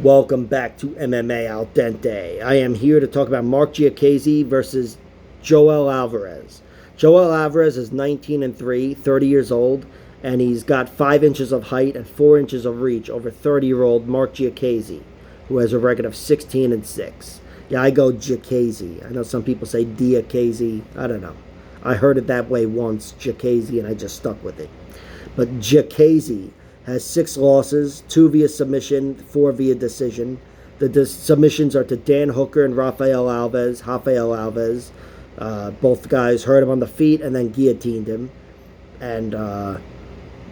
Welcome back to MMA Al Dente. I am here to talk about Marc Diakese versus Joel Alvarez. Joel Alvarez is 19 and 3, 30 years old, and he's got 5 inches of height and 4 inches of reach over 30-year-old Marc Diakese, who has a record of 16 and 6. Yeah, I go Diakese. I know some people say Diakese. I don't know. I heard it that way once, Diakese, and I just stuck with it. But Diakese has 6 losses, 2 via submission, 4 via decision. The submissions are to Dan Hooker and Rafael Alves. Both guys hurt him on the feet and then guillotined him. And,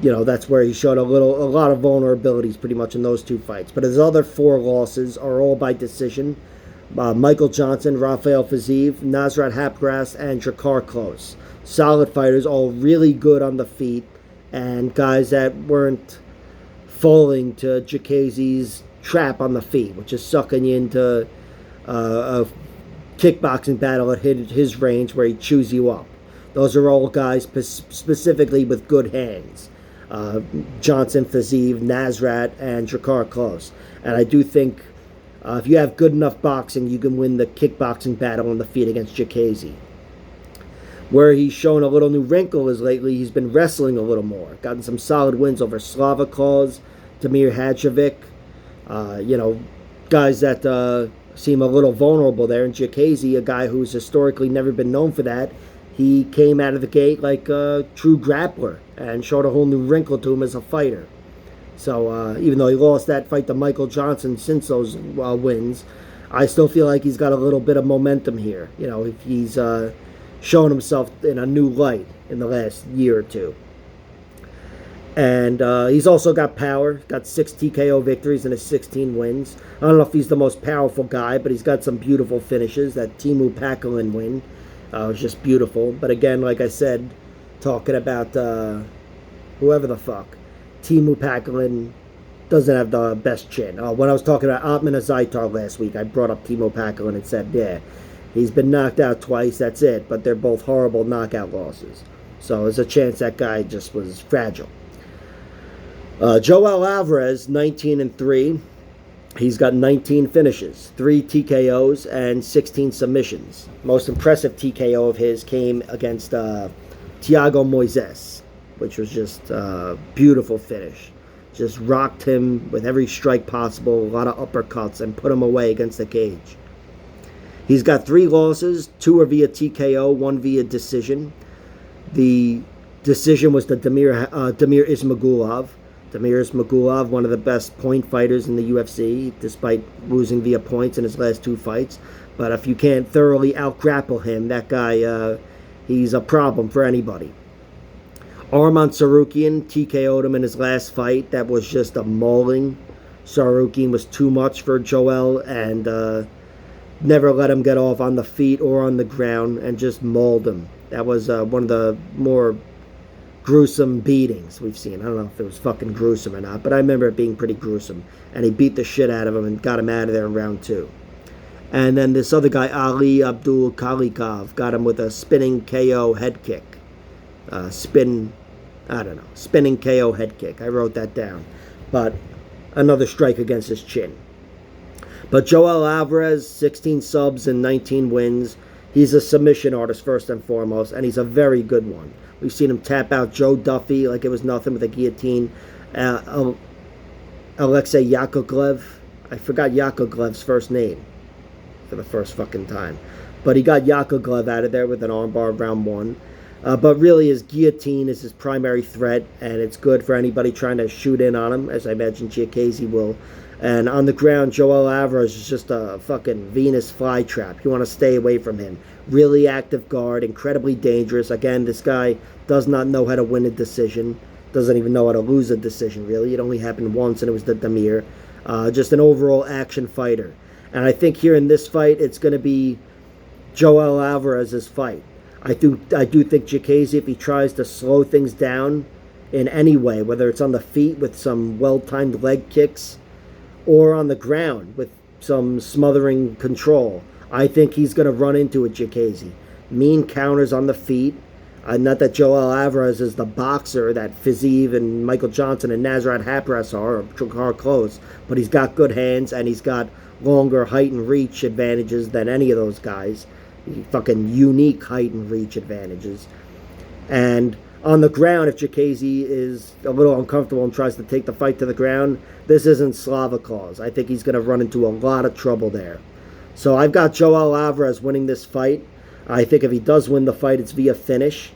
that's where he showed a lot of vulnerabilities pretty much in those 2 fights. But his other 4 losses are all by decision. Michael Johnson, Rafael Fiziev, Nasrat Hapgras, and Drakkar Klose. Solid fighters, all really good on the feet, and guys that weren't falling to Diakese's trap on the feet, which is sucking you into a kickboxing battle at his range where he chews you up. Those are all guys specifically with good hands. Johnson, Fiziev, Nasrat, and Drakkar Klose. And I do think if you have good enough boxing, you can win the kickboxing battle on the feet against Diakese. Where he's shown a little new wrinkle is lately he's been wrestling a little more. Gotten some solid wins over Slavakos, Damir Hadjovic. Guys that seem a little vulnerable there. And Diakese, a guy who's historically never been known for that, he came out of the gate like a true grappler and showed a whole new wrinkle to him as a fighter. So even though he lost that fight to Michael Johnson since those wins, I still feel like he's got a little bit of momentum here. If he's shown himself in a new light in the last year or two. And he's also got power. Got 6 TKO victories and his 16 wins. I don't know if he's the most powerful guy, but he's got some beautiful finishes. That Teemu Packalén win was just beautiful. But again, like I said, talking about whoever the fuck, Teemu Packalén doesn't have the best chin. When I was talking about Atman Azaitar last week, I brought up Teemu Packalén and said, yeah, he's been knocked out twice, that's it. But they're both horrible knockout losses. So there's a chance that guy just was fragile. Joel Alvarez, 19 and 3. He's got 19 finishes, 3 TKOs, and 16 submissions. Most impressive TKO of his came against Thiago Moises, which was just a beautiful finish. Just rocked him with every strike possible, a lot of uppercuts, and put him away against the cage. He's got 3 losses, 2 are via TKO, 1 via decision. The decision was to Damir Ismagulov. Damir Ismagulov, one of the best point fighters in the UFC, despite losing via points in his last 2 fights. But if you can't thoroughly out-grapple him, that guy, he's a problem for anybody. Arman Tsarukyan TKO'd him in his last fight. That was just a mauling. Tsarukyan was too much for Joel and never let him get off on the feet or on the ground and just mauled him. That was one of the more gruesome beatings we've seen. I don't know if it was fucking gruesome or not, but I remember it being pretty gruesome. And he beat the shit out of him and got him out of there in round 2. And then this other guy, Ali Abdul Khalikov, got him with a spinning KO head kick. Spinning KO head kick. I wrote that down. But another strike against his chin. But Joel Alvarez, 16 subs and 19 wins. He's a submission artist first and foremost, and he's a very good one. We've seen him tap out Joe Duffy like it was nothing with a guillotine. Alexei Yakovlev. I forgot Yakovlev's first name for the first fucking time. But he got Yakovlev out of there with an armbar round 1. But really his guillotine is his primary threat, and it's good for anybody trying to shoot in on him, as I imagine Diakese will. And on the ground, Joel Alvarez is just a fucking Venus flytrap. You want to stay away from him. Really active guard, incredibly dangerous. Again, this guy does not know how to win a decision. Doesn't even know how to lose a decision, really. It only happened once, and it was the Damir. Just an overall action fighter. And I think here in this fight, it's going to be Joel Alvarez's fight. I do think Diakese, if he tries to slow things down in any way, whether it's on the feet with some well-timed leg kicks, or on the ground with some smothering control, I think he's going to run into a Diakese. Mean counters on the feet, Not that Joel Alvarez is the boxer that Fiziev and Michael Johnson and Nasrat Haqparast are close, but he's got good hands and he's got longer height and reach advantages than any of those guys. Fucking unique height and reach advantages. And on the ground, if Diakese is a little uncomfortable and tries to take the fight to the ground, this isn't Slavakos. I think he's going to run into a lot of trouble there. So I've got Joel Alvarez winning this fight. I think if he does win the fight, it's via finish.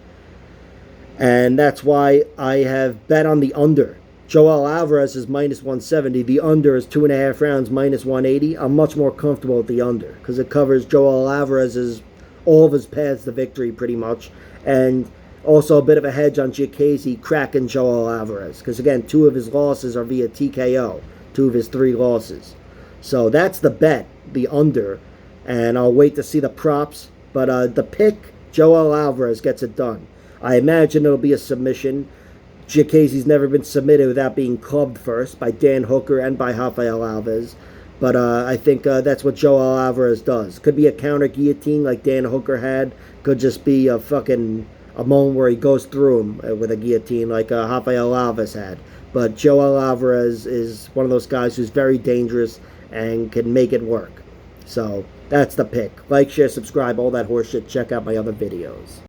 And that's why I have bet on the under. Joel Alvarez is minus 170. The under is 2.5 rounds, minus 180. I'm much more comfortable with the under because it covers Joel Alvarez's all of his paths to victory pretty much. And also a bit of a hedge on Diakese cracking Joel Alvarez. Because again, 2 of his losses are via TKO. 2 of his 3 losses. So that's the bet, the under. And I'll wait to see the props. But the pick, Joel Alvarez gets it done. I imagine it'll be a submission. Diakese's never been submitted without being clubbed first by Dan Hooker and by Rafael Alves. But I think that's what Joel Alvarez does. Could be a counter guillotine like Dan Hooker had. Could just be a moment where he goes through him with a guillotine like Rafael Alves had. But Joel Alvarez is one of those guys who's very dangerous and can make it work. So that's the pick. Like, share, subscribe, all that horseshit. Check out my other videos.